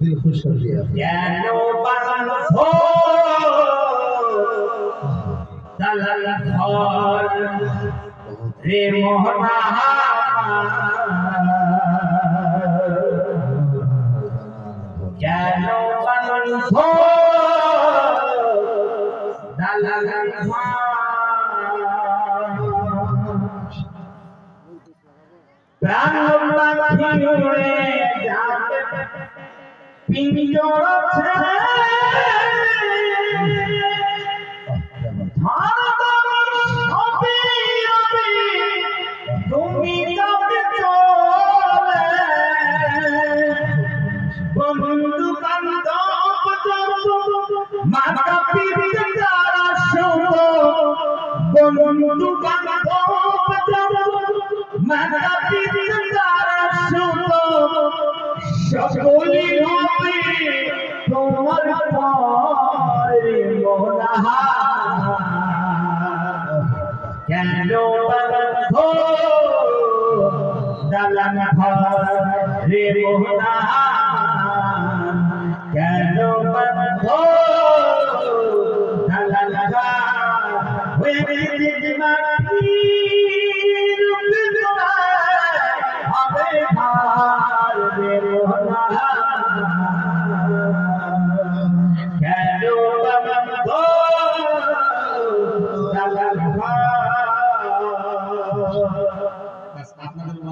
दिल खुश कर दिया दलल घर रे मोहना जानो बंधो दलल प्राण पाखी उड़े जाते पिंजोर छे তুমি যাবে চলে বন্ধু বান্ধব মাতা পিতা তারা শোনো বন্ধু বান্ধব মাতা পিতা তারা শোনো সকলে হবে তোমার পরে মোনাহা কেন বন্ধো দলন ঘর রে মোহনা কেন বন্ধো দলন ঘর হয়ে মাটি রূপ হবে ঘর রে মোহনা